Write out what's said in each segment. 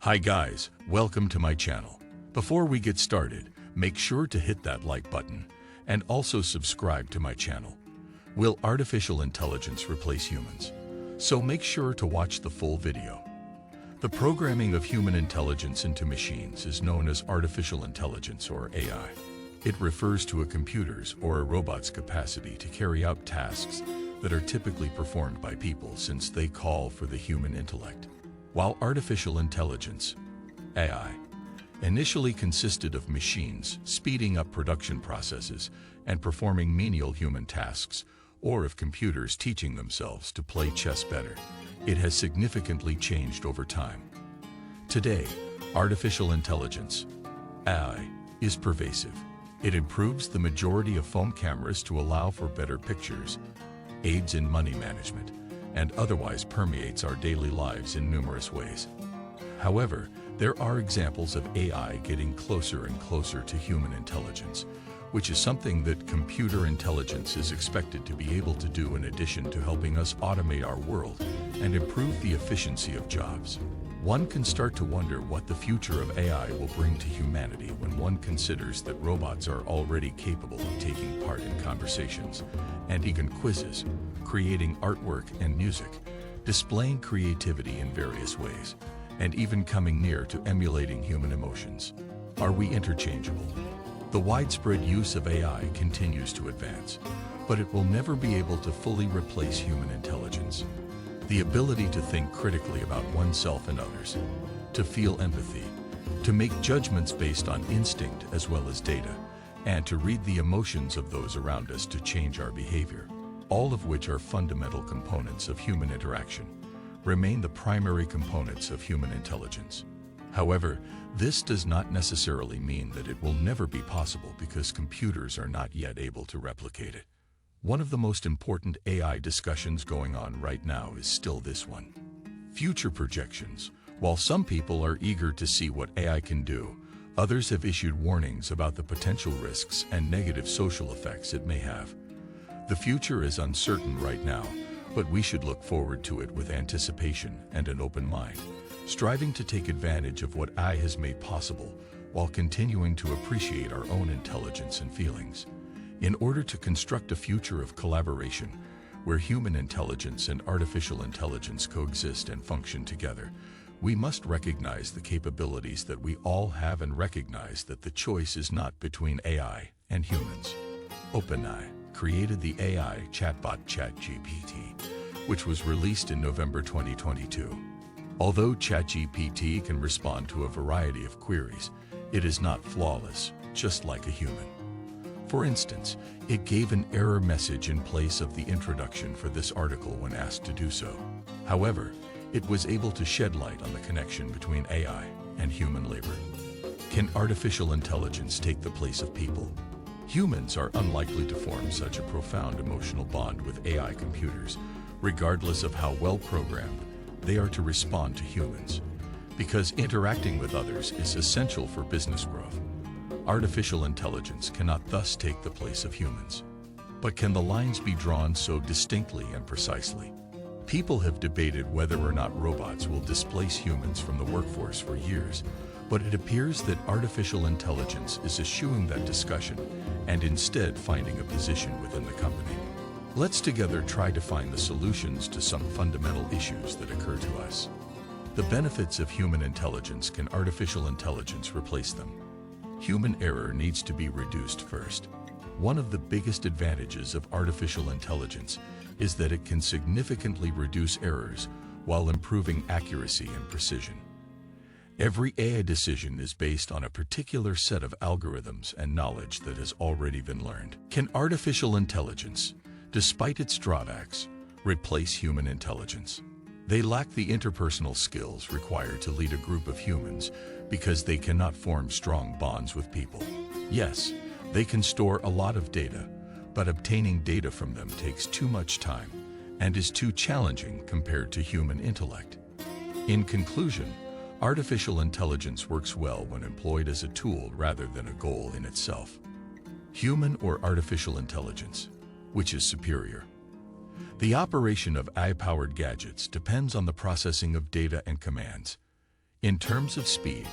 Hi guys, welcome to my channel. Before we get started, make sure to hit that like button and also subscribe to my channel. Will artificial intelligence replace humans? So make sure to watch the full video. The programming of human intelligence into machines is known as artificial intelligence or AI. It refers to a computer's or a robot's capacity to carry out tasks that are typically performed by people since they call for the human intellect. While artificial intelligence, AI, initially consisted of machines speeding up production processes and performing menial human tasks, or of computers teaching themselves to play chess better, it has significantly changed over time. Today, artificial intelligence, AI, is pervasive. It improves the majority of phone cameras to allow for better pictures, aids in money management, and otherwise permeates our daily lives in numerous ways. However, there are examples of AI getting closer and closer to human intelligence, which is something that computer intelligence is expected to be able to do in addition to helping us automate our world and improve the efficiency of jobs. One can start to wonder what the future of AI will bring to humanity when one considers that robots are already capable of taking part in conversations and even quizzes, creating artwork and music, displaying creativity in various ways, and even coming near to emulating human emotions. Are we interchangeable? The widespread use of AI continues to advance, but it will never be able to fully replace human intelligence. The ability to think critically about oneself and others, to feel empathy, to make judgments based on instinct as well as data, and to read the emotions of those around us to change our behavior, all of which are fundamental components of human interaction, remain the primary components of human intelligence. However, this does not necessarily mean that it will never be possible because computers are not yet able to replicate it. One of the most important AI discussions going on right now is still this one. Future projections. While some people are eager to see what AI can do, others have issued warnings about the potential risks and negative social effects it may have. The future is uncertain right now, but we should look forward to it with anticipation and an open mind, striving to take advantage of what AI has made possible while continuing to appreciate our own intelligence and feelings. In order to construct a future of collaboration, where human intelligence and artificial intelligence coexist and function together, we must recognize the capabilities that we all have and recognize that the choice is not between AI and humans. OpenAI created the AI chatbot ChatGPT, which was released in November 2022. Although ChatGPT can respond to a variety of queries, it is not flawless, just like a human. For instance, it gave an error message in place of the introduction for this article when asked to do so. However, it was able to shed light on the connection between AI and human labor. Can artificial intelligence take the place of people? Humans are unlikely to form such a profound emotional bond with AI computers, regardless of how well programmed they are to respond to humans, because interacting with others is essential for business growth. Artificial intelligence cannot thus take the place of humans. But can the lines be drawn so distinctly and precisely? People have debated whether or not robots will displace humans from the workforce for years, but it appears that artificial intelligence is eschewing that discussion and instead finding a position within the company. Let's together try to find the solutions to some fundamental issues that occur to us. The benefits of human intelligence. Can artificial intelligence replace them? Human error needs to be reduced first. One of the biggest advantages of artificial intelligence is that it can significantly reduce errors while improving accuracy and precision. Every AI decision is based on a particular set of algorithms and knowledge that has already been learned. Can artificial intelligence, despite its drawbacks, replace human intelligence? They lack the interpersonal skills required to lead a group of humans because they cannot form strong bonds with people. Yes, they can store a lot of data, but obtaining data from them takes too much time and is too challenging compared to human intellect. In conclusion, artificial intelligence works well when employed as a tool rather than a goal in itself. Human or artificial intelligence, which is superior? The operation of AI-powered gadgets depends on the processing of data and commands. In terms of speed,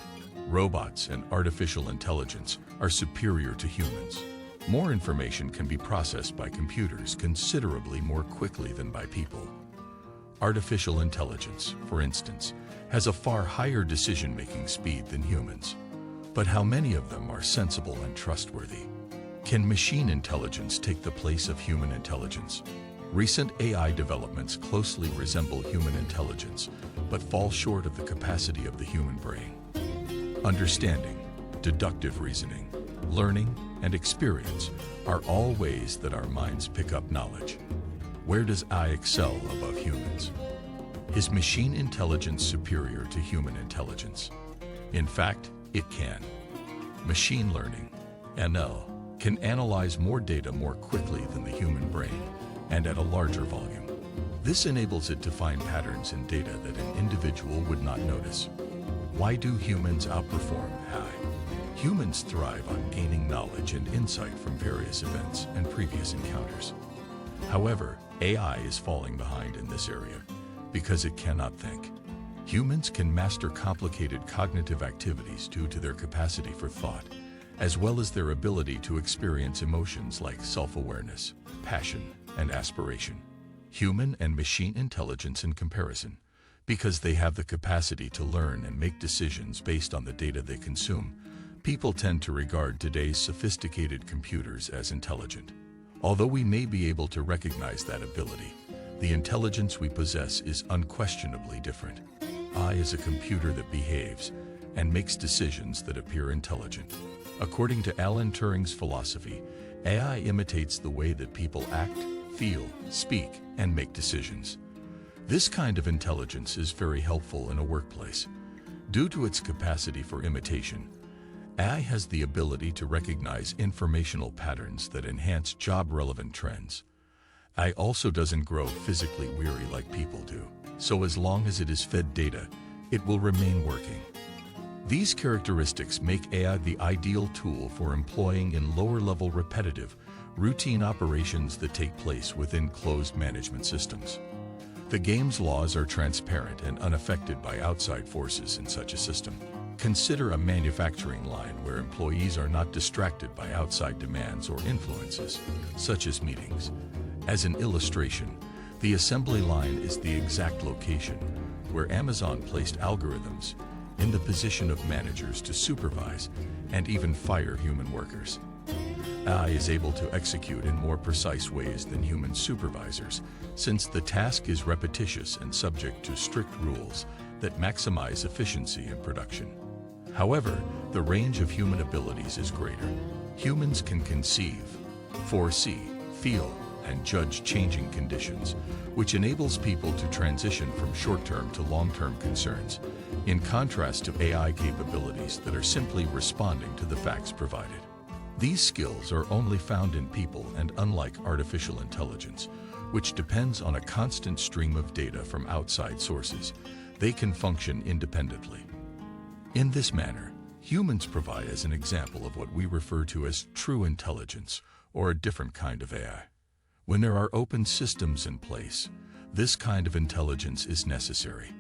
robots and artificial intelligence are superior to humans. More information can be processed by computers considerably more quickly than by people. Artificial intelligence, for instance, has a far higher decision-making speed than humans. But how many of them are sensible and trustworthy? Can machine intelligence take the place of human intelligence? Recent AI developments closely resemble human intelligence, but fall short of the capacity of the human brain. Understanding, deductive reasoning, learning, and experience are all ways that our minds pick up knowledge. Where does AI excel above humans? Is machine intelligence superior to human intelligence? In fact, it can. Machine learning, ML, can analyze more data more quickly than the human brain and at a larger volume. This enables it to find patterns in data that an individual would not notice. Why do humans outperform AI? Humans thrive on gaining knowledge and insight from various events and previous encounters. However, AI is falling behind in this area because it cannot think. Humans can master complicated cognitive activities due to their capacity for thought, as well as their ability to experience emotions like self-awareness, passion, and aspiration. Human and machine intelligence in comparison, because they have the capacity to learn and make decisions based on the data they consume, people tend to regard today's sophisticated computers as intelligent. Although we may be able to recognize that ability, the intelligence we possess is unquestionably different. AI is a computer that behaves and makes decisions that appear intelligent. According to Alan Turing's philosophy, AI imitates the way that people act, feel, speak, and make decisions. This kind of intelligence is very helpful in a workplace. Due to its capacity for imitation, AI has the ability to recognize informational patterns that enhance job-relevant trends. AI also doesn't grow physically weary like people do, so as long as it is fed data, it will remain working. These characteristics make AI the ideal tool for employing in lower-level repetitive, routine operations that take place within closed management systems. The game's laws are transparent and unaffected by outside forces in such a system. Consider a manufacturing line where employees are not distracted by outside demands or influences, such as meetings. As an illustration, the assembly line is the exact location where Amazon placed algorithms in the position of managers to supervise and even fire human workers. AI is able to execute in more precise ways than human supervisors, since the task is repetitious and subject to strict rules that maximize efficiency in production. However, the range of human abilities is greater. Humans can conceive, foresee, feel, and judge changing conditions, which enables people to transition from short-term to long-term concerns, in contrast to AI capabilities that are simply responding to the facts provided. These skills are only found in people, and unlike artificial intelligence, which depends on a constant stream of data from outside sources, they can function independently. In this manner, humans provide as an example of what we refer to as true intelligence, or a different kind of AI. When there are open systems in place, this kind of intelligence is necessary.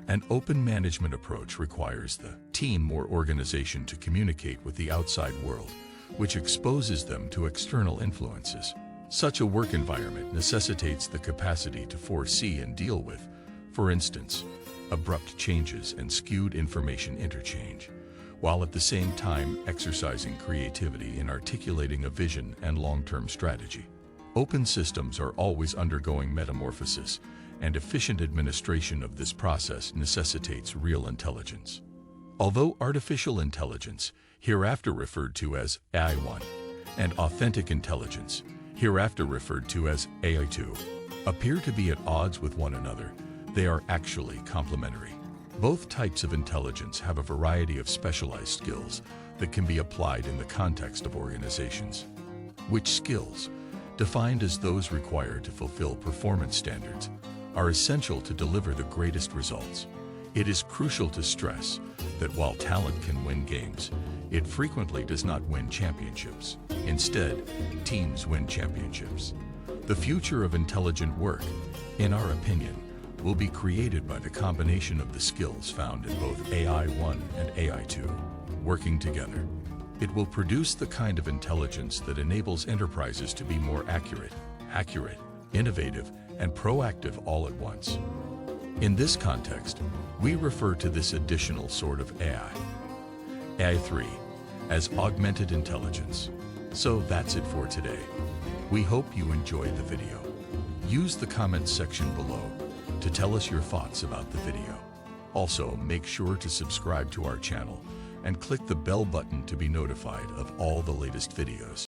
An open management approach requires the team or organization to communicate with the outside world, which exposes them to external influences. Such a work environment necessitates the capacity to foresee and deal with, for instance, abrupt changes and skewed information interchange, while at the same time exercising creativity in articulating a vision and long-term strategy. Open systems are always undergoing metamorphosis, and efficient administration of this process necessitates real intelligence. Although artificial intelligence, hereafter referred to as AI1, and authentic intelligence, hereafter referred to as AI2, appear to be at odds with one another, they are actually complementary. Both types of intelligence have a variety of specialized skills that can be applied in the context of organizations. Which skills, defined as those required to fulfill performance standards, are essential to deliver the greatest results? It is crucial to stress that while talent can win games, it frequently does not win championships. Instead, teams win championships. The future of intelligent work, in our opinion, will be created by the combination of the skills found in both AI1 and AI2 working together. It will produce the kind of intelligence that enables enterprises to be more accurate, innovative, and proactive all at once. In this context, we refer to this additional sort of AI3, as augmented intelligence. So that's it for today. We hope you enjoyed the video. Use the comments section below to tell us your thoughts about the video. Also, make sure to subscribe to our channel and click the bell button to be notified of all the latest videos.